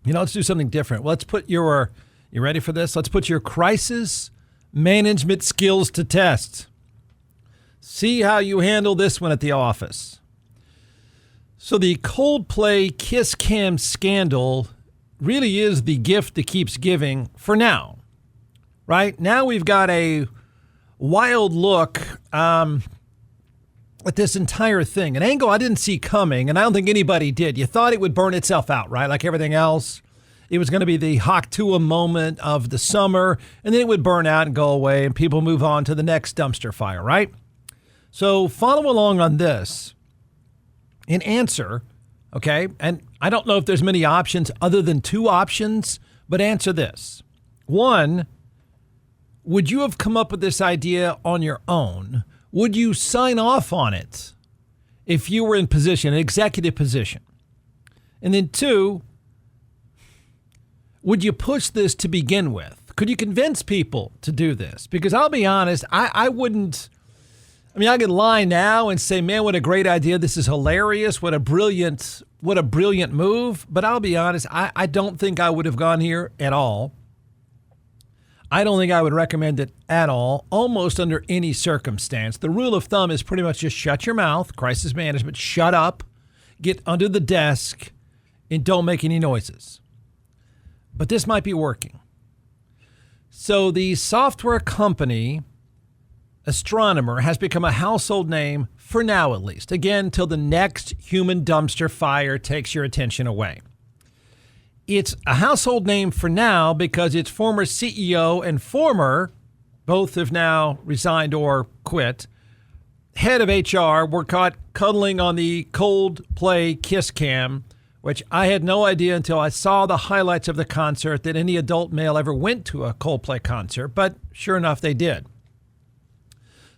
Let's do something different. Let's put you ready for this? Let's put your crisis management skills to test. See how you handle this one at the office. So the Coldplay Kiss Cam scandal really is the gift that keeps giving for now, right? Now we've got a wild look at this entire thing, an angle I didn't see coming, and I don't think anybody did. You thought it would burn itself out, right? Like everything else. It was going to be the Haktua moment of the summer, and then it would burn out and go away, and people move on to the next dumpster fire, right? So follow along on this and answer, okay? And I don't know if there's many options other than two options, but answer this. One, would you have come up with this idea on your own? Would you sign off on it if you were in position, an executive position? And then two, would you push this to begin with? Could you convince people to do this? Because I'll be honest, I wouldn't. I mean, I could lie now and say, man, what a great idea. This is hilarious. What a brilliant move. But I'll be honest, I don't think I would have gone here at all. I don't think I would recommend it at all, almost under any circumstance. The rule of thumb is pretty much just shut your mouth, crisis management, shut up, get under the desk, and don't make any noises. But this might be working. So the software company Astronomer has become a household name for now, at least. Again, till the next human dumpster fire takes your attention away. It's a household name for now because its former CEO and both have now resigned or quit, head of HR were caught cuddling on the Coldplay Kiss Cam, which I had no idea until I saw the highlights of the concert that any adult male ever went to a Coldplay concert, but sure enough, they did.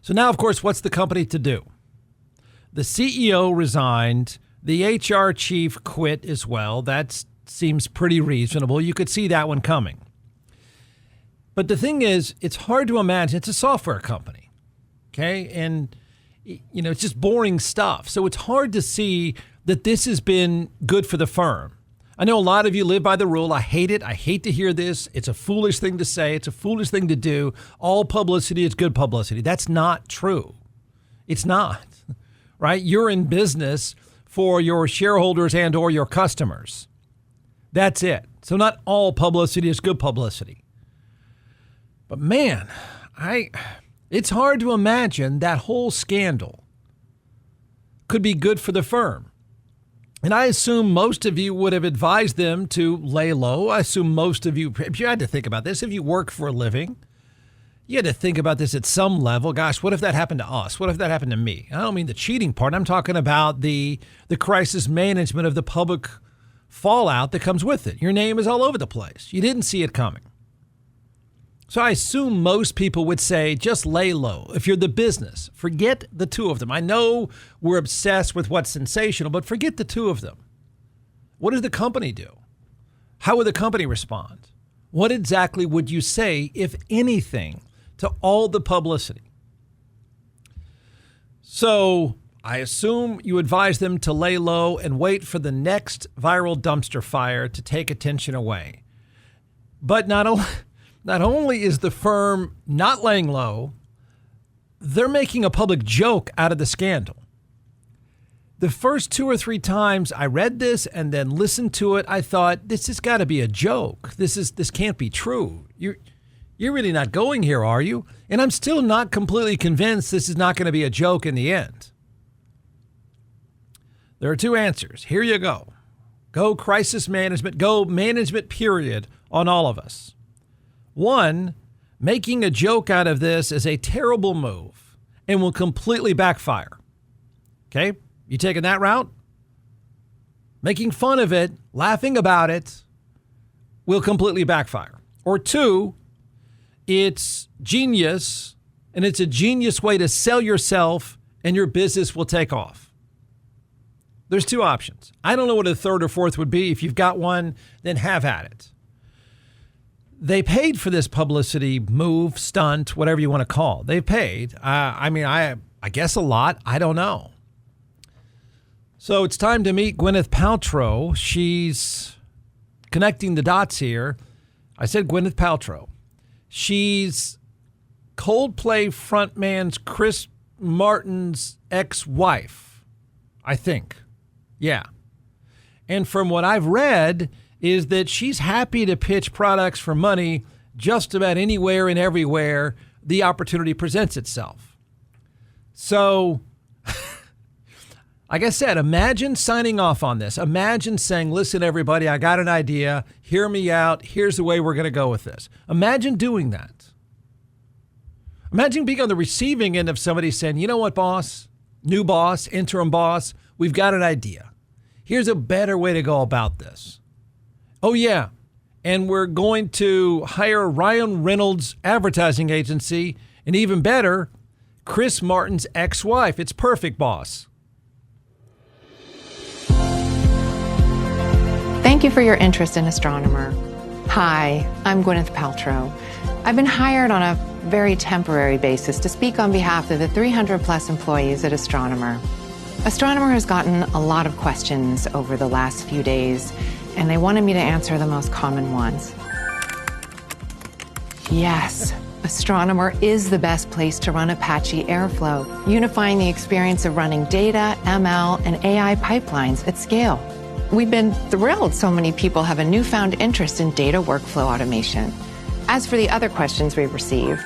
So now, of course, what's the company to do? The CEO resigned. The HR chief quit as well. That seems pretty reasonable. You could see that one coming. But the thing is, it's hard to imagine. It's a software company, okay? And, it's just boring stuff. So it's hard to see that this has been good for the firm. I know a lot of you live by the rule. I hate it. I hate to hear this. It's a foolish thing to say. It's a foolish thing to do. All publicity is good publicity. That's not true. It's not, right? You're in business for your shareholders and or your customers. That's it. So not all publicity is good publicity. But man, it's hard to imagine that whole scandal could be good for the firm. And I assume most of you would have advised them to lay low. I assume most of you, if you had to think about this, if you work for a living, you had to think about this at some level. Gosh, what if that happened to us? What if that happened to me? I don't mean the cheating part. I'm talking about the crisis management of the public fallout that comes with it. Your name is all over the place. You didn't see it coming. So I assume most people would say, just lay low. If you're the business, forget the two of them. I know we're obsessed with what's sensational, but forget the two of them. What does the company do? How would the company respond? What exactly would you say, if anything, to all the publicity? So I assume you advise them to lay low and wait for the next viral dumpster fire to take attention away. But not only is the firm not laying low, they're making a public joke out of the scandal. The first 2 or 3 times I read this and then listened to it, I thought, this has got to be a joke. This can't be true. You're really not going here, are you? And I'm still not completely convinced this is not going to be a joke in the end. There are 2 answers. Here you go. Go crisis management. Go management period on all of us. 1, making a joke out of this is a terrible move and will completely backfire. Okay? You taking that route? Making fun of it, laughing about it, will completely backfire. Or 2, it's genius, and it's a genius way to sell yourself, and your business will take off. There's 2 options. I don't know what a third or fourth would be. If you've got one, then have at it. They paid for this publicity move, stunt, whatever you want to call it. They paid. I guess a lot. I don't know. So it's time to meet Gwyneth Paltrow. She's connecting the dots here, I said Gwyneth Paltrow. She's Coldplay frontman's Chris Martin's ex-wife, I think. Yeah. And from what I've read is that she's happy to pitch products for money just about anywhere and everywhere the opportunity presents itself. So, like I said, imagine signing off on this. Imagine saying, listen, everybody, I got an idea. Hear me out. Here's the way we're going to go with this. Imagine doing that. Imagine being on the receiving end of somebody saying, you know what, boss, new boss, interim boss, we've got an idea. Here's a better way to go about this. Oh, yeah. And we're going to hire Ryan Reynolds' advertising agency, and even better, Chris Martin's ex-wife. It's perfect, boss. Thank you for your interest in Astronomer. Hi, I'm Gwyneth Paltrow. I've been hired on a very temporary basis to speak on behalf of the 300-plus employees at Astronomer. Astronomer has gotten a lot of questions over the last few days, and they wanted me to answer the most common ones. Yes, Astronomer is the best place to run Apache Airflow, unifying the experience of running data, ML, and AI pipelines at scale. We've been thrilled so many people have a newfound interest in data workflow automation. As for the other questions we've received,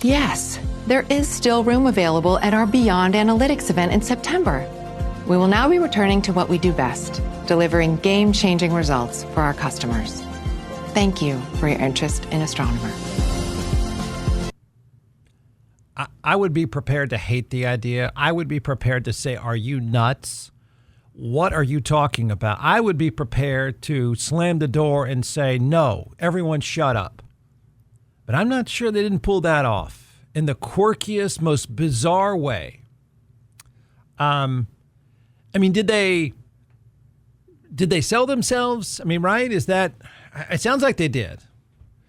yes, there is still room available at our Beyond Analytics event in September. We will now be returning to what we do best, delivering game-changing results for our customers. Thank you for your interest in Astronomer. I would be prepared to hate the idea. I would be prepared to say, are you nuts? What are you talking about? I would be prepared to slam the door and say, no, everyone shut up. But I'm not sure they didn't pull that off in the quirkiest, most bizarre way. I mean, did they sell themselves? I mean, right? It sounds like they did.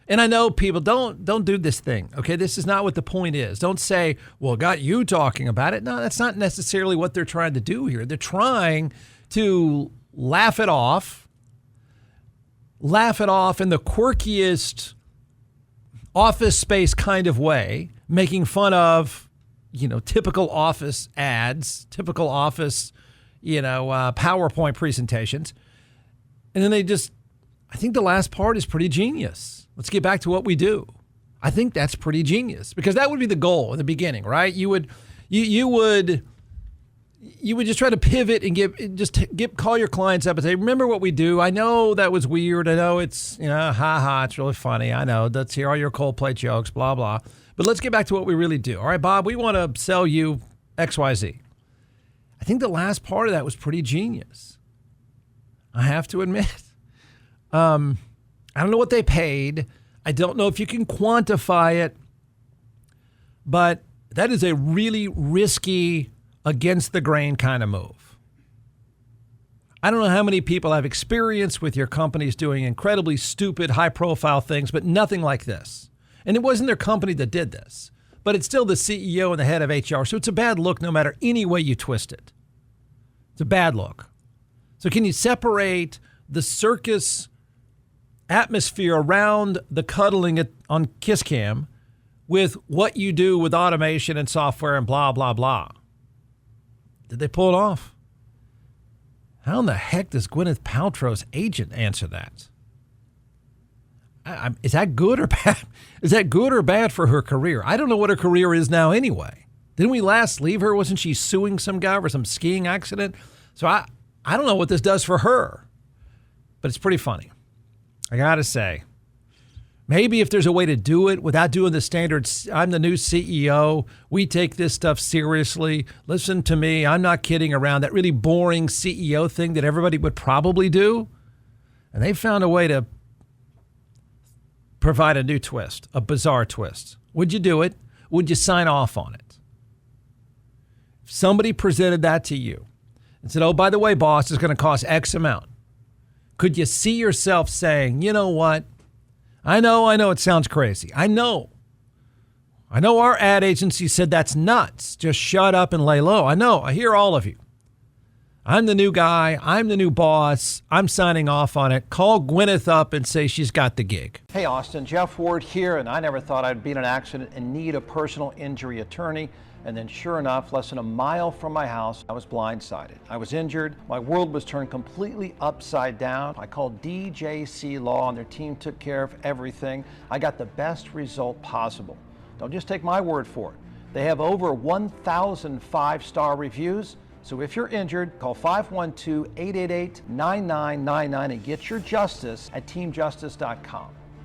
And I know people don't do this thing. Okay, this is not what the point is. Don't say, well, got you talking about it. No, that's not necessarily what they're trying to do here. They're trying to laugh it off in the quirkiest Office Space kind of way, making fun of, typical office ads, typical office, PowerPoint presentations. And then I think the last part is pretty genius. Let's get back to what we do. I think that's pretty genius because that would be the goal in the beginning, right? You would just try to pivot and call your clients up and say, remember what we do. I know that was weird. I know it's, it's really funny. I know. Let's hear all your Coldplay jokes, blah, blah. But let's get back to what we really do. All right, Bob, we want to sell you XYZ. I think the last part of that was pretty genius. I have to admit. I don't know what they paid. I don't know if you can quantify it, but that is a really risky, against the grain kind of move. I don't know how many people have experience with your companies doing incredibly stupid, high-profile things, but nothing like this. And it wasn't their company that did this, but it's still the CEO and the head of HR, so it's a bad look no matter any way you twist it. It's a bad look. So can you separate the circus atmosphere around the cuddling on Kiss Cam with what you do with automation and software and blah, blah, blah? Did they pull it off? How in the heck does Gwyneth Paltrow's agent answer that? Is that good or bad? Is that good or bad for her career? I don't know what her career is now anyway. Didn't we last leave her? Wasn't she suing some guy for some skiing accident? So I don't know what this does for her, but it's pretty funny. I got to say, maybe if there's a way to do it without doing the standard, I'm the new CEO, we take this stuff seriously, listen to me, I'm not kidding around, that really boring CEO thing that everybody would probably do. And they found a way to provide a new twist, a bizarre twist. Would you do it? Would you sign off on it? If somebody presented that to you and said, oh, by the way, boss, it's going to cost X amount. Could you see yourself saying, you know what? I know it sounds crazy. I know our ad agency said that's nuts. Just shut up and lay low. I know. I hear all of you. I'm the new guy. I'm the new boss. I'm signing off on it. Call Gwyneth up and say she's got the gig. Hey, Austin, Jeff Ward here, and I never thought I'd be in an accident and need a personal injury attorney. And then sure enough, less than a mile from my house, I was blindsided. I was injured. My world was turned completely upside down. I called DJC Law and their team took care of everything. I got the best result possible. Don't just take my word for it. They have over 1,000 five-star reviews. So if you're injured, call 512-888-9999 and get your justice at teamjustice.com.